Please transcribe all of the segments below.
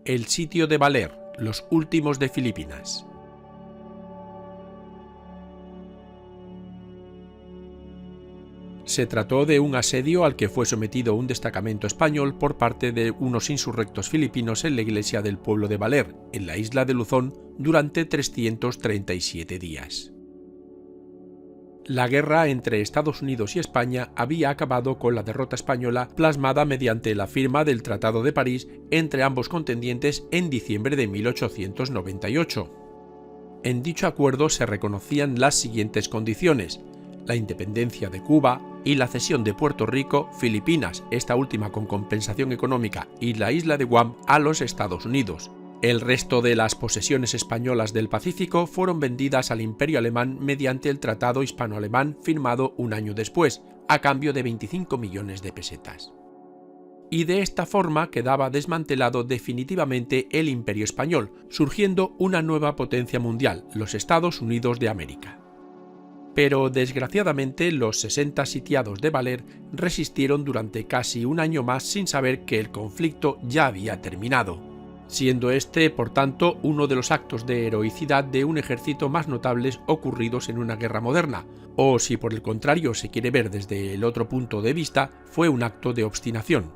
El sitio de Valer, los últimos de Filipinas. Se trató de un asedio al que fue sometido un destacamento español por parte de unos insurrectos filipinos en la iglesia del pueblo de Valer, en la isla de Luzón, durante 337 días. La guerra entre Estados Unidos y España había acabado con la derrota española plasmada mediante la firma del Tratado de París entre ambos contendientes en diciembre de 1898. En dicho acuerdo se reconocían las siguientes condiciones: la independencia de Cuba y la cesión de Puerto Rico, Filipinas, esta última con compensación económica, y la isla de Guam a los Estados Unidos. El resto de las posesiones españolas del Pacífico fueron vendidas al Imperio Alemán mediante el Tratado Hispano-Alemán firmado un año después, a cambio de 25 millones de pesetas. Y de esta forma quedaba desmantelado definitivamente el Imperio Español, surgiendo una nueva potencia mundial, los Estados Unidos de América. Pero desgraciadamente los 60 sitiados de Valer resistieron durante casi un año más sin saber que el conflicto ya había terminado, siendo este, por tanto, uno de los actos de heroicidad de un ejército más notables ocurridos en una guerra moderna, o si por el contrario se quiere ver desde el otro punto de vista, fue un acto de obstinación.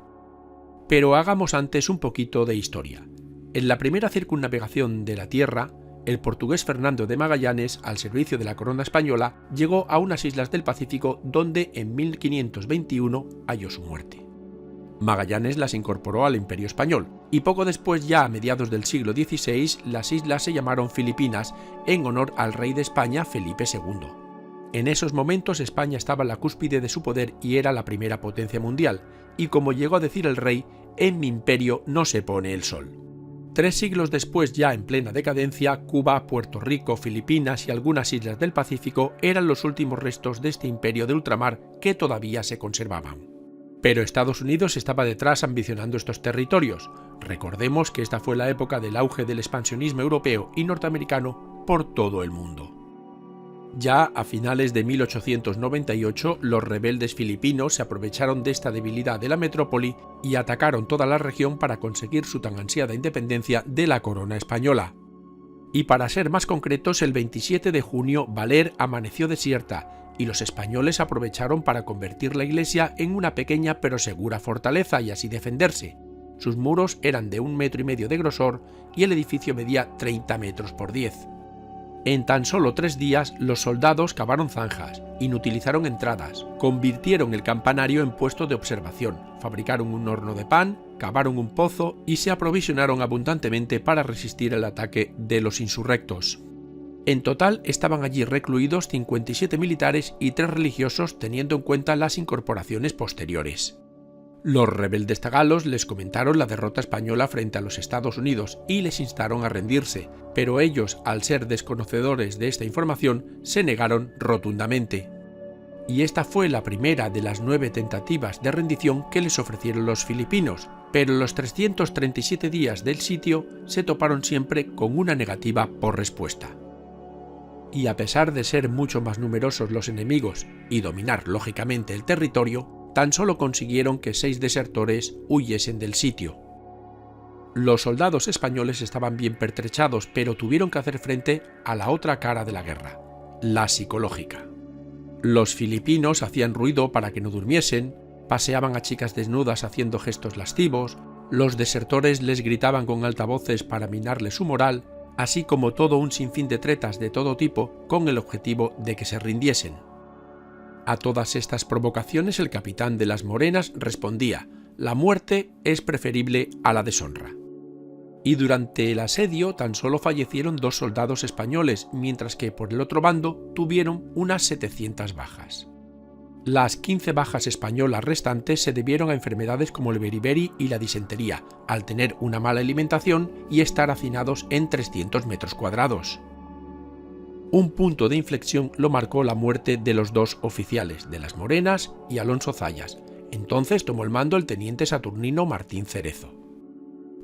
Pero hagamos antes un poquito de historia. En la primera circunnavegación de la Tierra, el portugués Fernando de Magallanes, al servicio de la corona española, llegó a unas islas del Pacífico donde en 1521 halló su muerte. Magallanes las incorporó al Imperio Español, y poco después, ya a mediados del siglo XVI, las islas se llamaron Filipinas en honor al rey de España, Felipe II. En esos momentos España estaba en la cúspide de su poder y era la primera potencia mundial, y como llegó a decir el rey, en mi imperio no se pone el sol. 3 siglos después, ya en plena decadencia, Cuba, Puerto Rico, Filipinas y algunas islas del Pacífico eran los últimos restos de este imperio de ultramar que todavía se conservaban. Pero Estados Unidos estaba detrás ambicionando estos territorios. Recordemos que esta fue la época del auge del expansionismo europeo y norteamericano por todo el mundo. Ya a finales de 1898, los rebeldes filipinos se aprovecharon de esta debilidad de la metrópoli y atacaron toda la región para conseguir su tan ansiada independencia de la corona española. Y para ser más concretos, el 27 de junio Valer amaneció desierta y los españoles aprovecharon para convertir la iglesia en una pequeña pero segura fortaleza y así defenderse. Sus muros eran de 1,5 metros de grosor y el edificio medía 30 metros por 10. En tan solo 3 días, los soldados cavaron zanjas, inutilizaron entradas, convirtieron el campanario en puesto de observación, fabricaron un horno de pan, cavaron un pozo y se aprovisionaron abundantemente para resistir el ataque de los insurrectos. En total estaban allí recluidos 57 militares y 3 religiosos, teniendo en cuenta las incorporaciones posteriores. Los rebeldes tagalos les comentaron la derrota española frente a los Estados Unidos y les instaron a rendirse, pero ellos, al ser desconocedores de esta información, se negaron rotundamente. Y esta fue la primera de las 9 tentativas de rendición que les ofrecieron los filipinos, pero en los 337 días del sitio se toparon siempre con una negativa por respuesta. Y a pesar de ser mucho más numerosos los enemigos y dominar lógicamente el territorio, tan solo consiguieron que 6 desertores huyesen del sitio. Los soldados españoles estaban bien pertrechados, pero tuvieron que hacer frente a la otra cara de la guerra, la psicológica. Los filipinos hacían ruido para que no durmiesen, paseaban a chicas desnudas haciendo gestos lascivos, los desertores les gritaban con altavoces para minarles su moral, así como todo un sinfín de tretas de todo tipo con el objetivo de que se rindiesen. A todas estas provocaciones el capitán de las Morenas respondía: la muerte es preferible a la deshonra. Y durante el asedio tan solo fallecieron 2 soldados españoles, mientras que por el otro bando tuvieron unas 700 bajas. Las 15 bajas españolas restantes se debieron a enfermedades como el beriberi y la disentería, al tener una mala alimentación y estar hacinados en 300 metros cuadrados. Un punto de inflexión lo marcó la muerte de los 2 oficiales, de las Morenas y Alonso Zayas. Entonces tomó el mando el teniente saturnino Martín Cerezo.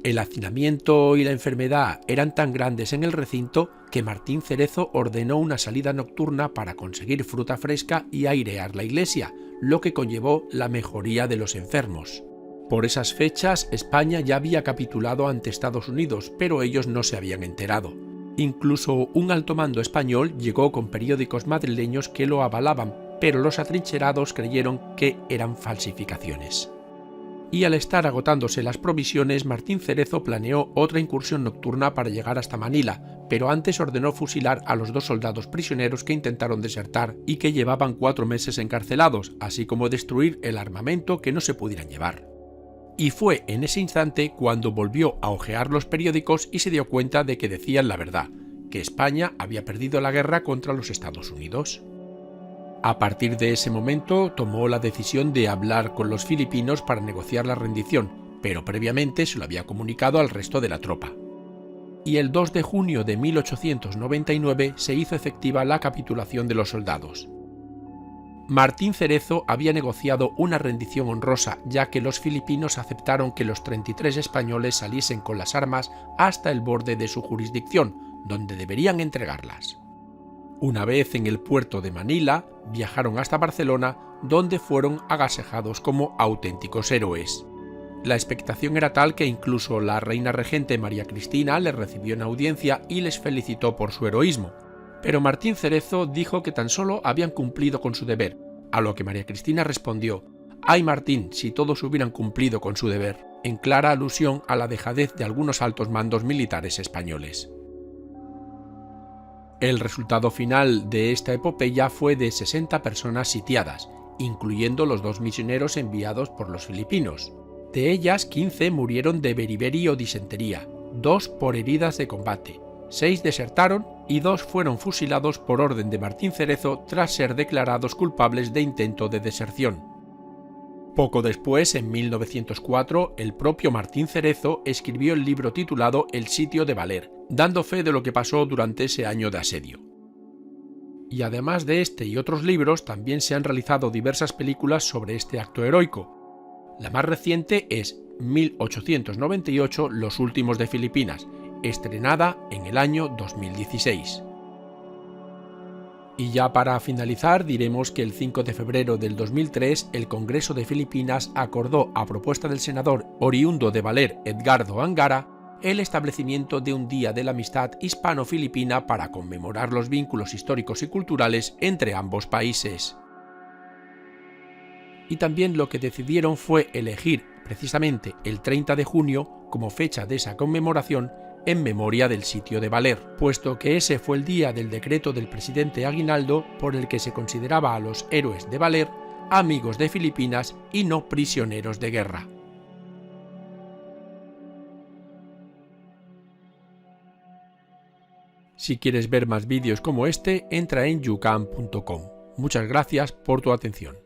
El hacinamiento y la enfermedad eran tan grandes en el recinto que Martín Cerezo ordenó una salida nocturna para conseguir fruta fresca y airear la iglesia, lo que conllevó la mejoría de los enfermos. Por esas fechas, España ya había capitulado ante Estados Unidos, pero ellos no se habían enterado. Incluso un alto mando español llegó con periódicos madrileños que lo avalaban, pero los atrincherados creyeron que eran falsificaciones. Y al estar agotándose las provisiones, Martín Cerezo planeó otra incursión nocturna para llegar hasta Manila, pero antes ordenó fusilar a los 2 soldados prisioneros que intentaron desertar y que llevaban 4 meses encarcelados, así como destruir el armamento que no se pudieran llevar. Y fue en ese instante cuando volvió a hojear los periódicos y se dio cuenta de que decían la verdad, que España había perdido la guerra contra los Estados Unidos. A partir de ese momento tomó la decisión de hablar con los filipinos para negociar la rendición, pero previamente se lo había comunicado al resto de la tropa. Y el 2 de junio de 1899 se hizo efectiva la capitulación de los soldados. Martín Cerezo había negociado una rendición honrosa, ya que los filipinos aceptaron que los 33 españoles saliesen con las armas hasta el borde de su jurisdicción, donde deberían entregarlas. Una vez en el puerto de Manila, viajaron hasta Barcelona, donde fueron agasajados como auténticos héroes. La expectación era tal que incluso la reina regente María Cristina les recibió en audiencia y les felicitó por su heroísmo. Pero Martín Cerezo dijo que tan solo habían cumplido con su deber, a lo que María Cristina respondió: «Ay Martín, si todos hubieran cumplido con su deber», en clara alusión a la dejadez de algunos altos mandos militares españoles. El resultado final de esta epopeya fue de 60 personas sitiadas, incluyendo los 2 misioneros enviados por los filipinos. De ellas, 15 murieron de beriberi o disentería, 2 por heridas de combate, 6 desertaron y 2 fueron fusilados por orden de Martín Cerezo tras ser declarados culpables de intento de deserción. Poco después, en 1904, el propio Martín Cerezo escribió el libro titulado El sitio de Baler, dando fe de lo que pasó durante ese año de asedio. Y además de este y otros libros, también se han realizado diversas películas sobre este acto heroico. La más reciente es 1898, Los últimos de Filipinas, estrenada en el año 2016. Y ya para finalizar diremos que el 5 de febrero del 2003 el Congreso de Filipinas acordó, a propuesta del senador oriundo de Baler Edgardo Angara, el establecimiento de un Día de la Amistad Hispano-Filipina para conmemorar los vínculos históricos y culturales entre ambos países. Y también lo que decidieron fue elegir precisamente el 30 de junio como fecha de esa conmemoración en memoria del sitio de Baler, puesto que ese fue el día del decreto del presidente Aguinaldo por el que se consideraba a los héroes de Baler amigos de Filipinas y no prisioneros de guerra. Si quieres ver más vídeos como este, entra en youcan.com. Muchas gracias por tu atención.